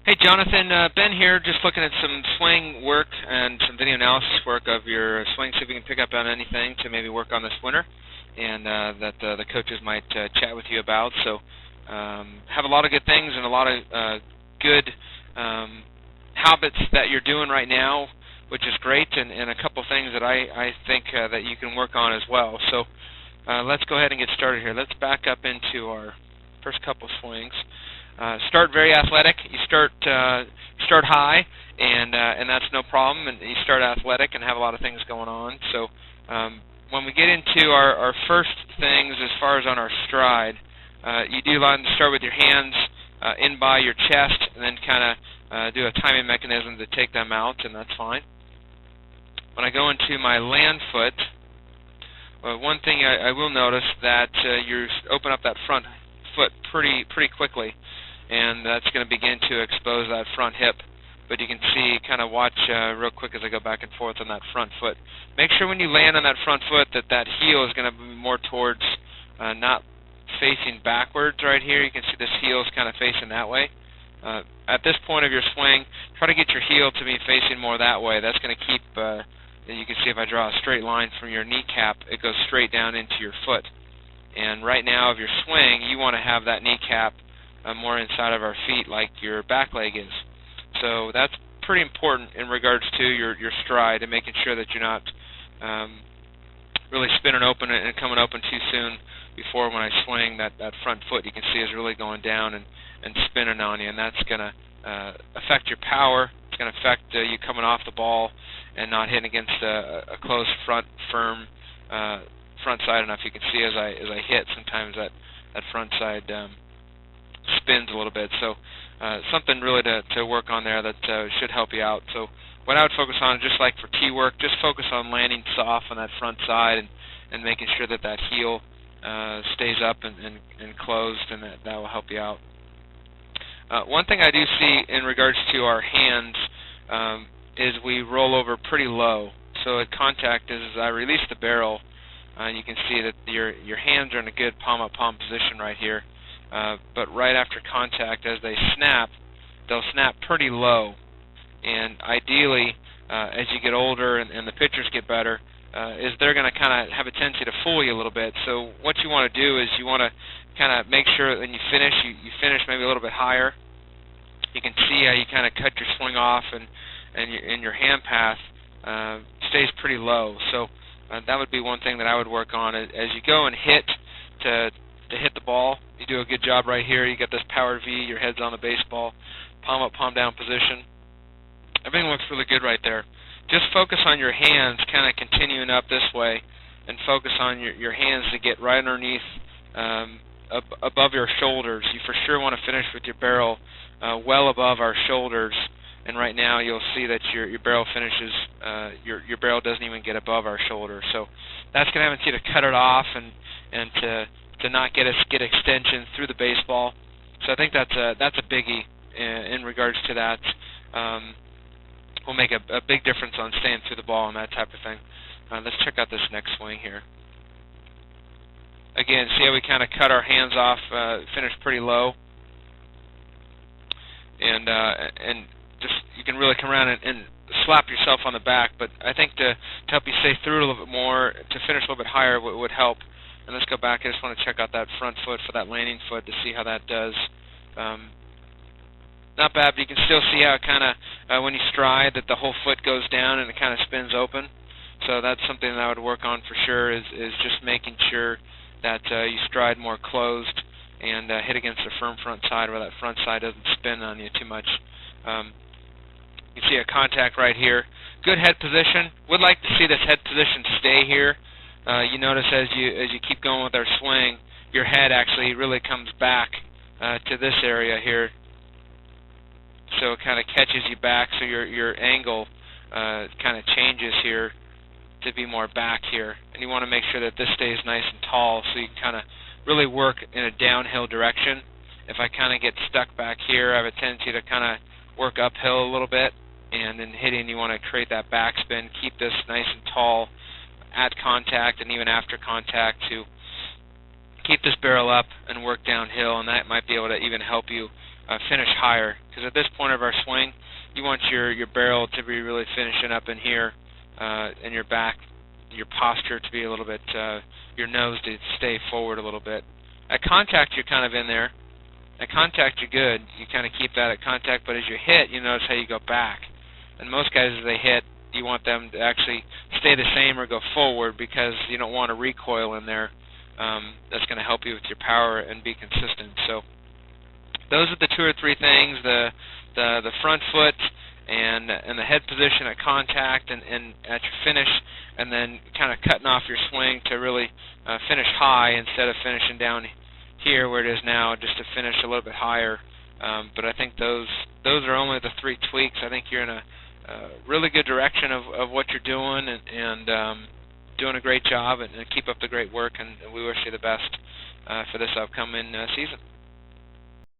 Hey Jonathan, Ben here, just looking at some swing work and some video analysis work of your swing, see if we can pick up on anything to maybe work on this winter, and that the coaches might chat with you about. So have a lot of good things and a lot of good habits that you're doing right now, which is great, and a couple things that I think that you can work on as well. So let's go ahead and get started here. Let's back up into our first couple swings. Start very athletic. You start high, and that's no problem. And you start athletic and have a lot of things going on. So when we get into our first things, as far as on our stride, you do want to start with your hands in by your chest, and then kind of do a timing mechanism to take them out, and that's fine. When I go into my land foot, one thing I will notice that you open up that front foot pretty quickly, and that's going to begin to expose that front hip. But you can see, kind of watch real quick as I go back and forth on that front foot. Make sure when you land on that front foot that heel is going to be more towards not facing backwards right here. You can see this heel is kind of facing that way. At this point of your swing, try to get your heel to be facing more that way. That's going to keep, you can see if I draw a straight line from your kneecap, it goes straight down into your foot. And right now of your swing, you want to have that kneecap more inside of our feet like your back leg is. So that's pretty important in regards to your stride and making sure that you're not really spinning open and coming open too soon before when I swing that front foot you can see is really going down and spinning on you, and that's going to affect your power. It's going to affect you coming off the ball and not hitting against a closed firm front side enough. You can see as I hit, sometimes that front side spins a little bit. So something really to work on there that should help you out. So what I would focus on, just like for tee work, just focus on landing soft on that front side and making sure that heel stays up and closed, and that will help you out. One thing I do see in regards to our hands is we roll over pretty low. So at contact, as I release the barrel, you can see that your hands are in a good palm-up-palm position right here. But right after contact, as they snap, they'll snap pretty low. And ideally, as you get older and the pitchers get better, is they're going to kind of have a tendency to fool you a little bit. So what you want to do is you want to kind of make sure that when you finish, you finish maybe a little bit higher. You can see how you kind of cut your swing off, and your hand path stays pretty low. So that would be one thing that I would work on. As you go and hit to hit the ball, you do a good job right here. You got this power V, your head's on the baseball, palm up, palm down position. Everything looks really good right there. Just focus on your hands kind of continuing up this way, and focus on your hands to get right underneath above your shoulders. You for sure want to finish with your barrel well above our shoulders, and right now you'll see that your barrel finishes, your barrel doesn't even get above our shoulder. So that's going to have you to cut it off and to not get extension through the baseball. So I think that's a biggie in regards to that. Will make a big difference on staying through the ball and that type of thing. Let's check out this next swing here. Again, see how we kind of cut our hands off, finish pretty low, and just you can really come around and slap yourself on the back. But I think to help you stay through it a little bit more, to finish a little bit higher would help. And let's go back. I just want to check out that front foot for that landing foot to see how that does. Not bad, but you can still see how it kind of, when you stride, that the whole foot goes down and it kind of spins open. So that's something that I would work on for sure, is just making sure that you stride more closed and hit against the firm front side where that front side doesn't spin on you too much. You can see a contact right here. Good head position. Would like to see this head position stay here. You notice as you keep going with our swing, your head actually really comes back to this area here. So it kind of catches you back, so your angle kind of changes here to be more back here. And you want to make sure that this stays nice and tall, so you can kind of really work in a downhill direction. If I kind of get stuck back here, I have a tendency to kind of work uphill a little bit, and in hitting you want to create that backspin, keep this nice and tall at contact and even after contact to keep this barrel up and work downhill, and that might be able to even help you finish higher. Because at this point of our swing, you want your barrel to be really finishing up in here, and your back, your posture to be a little bit, your nose to stay forward a little bit. At contact, you're kind of in there. At contact, you're good. You kind of keep that at contact, but as you hit, you notice how you go back. And most guys, as they hit, you want them to actually stay the same or go forward, because you don't want a recoil in there. That's going to help you with your power and be consistent. So those are the 2 or 3 things: the front foot and the head position at contact and at your finish, and then kind of cutting off your swing to really finish high instead of finishing down here where it is now, just to finish a little bit higher. But I think those are only the 3 tweaks. I think you're in a really good direction of what you're doing, and doing a great job, and keep up the great work, and we wish you the best for this upcoming season.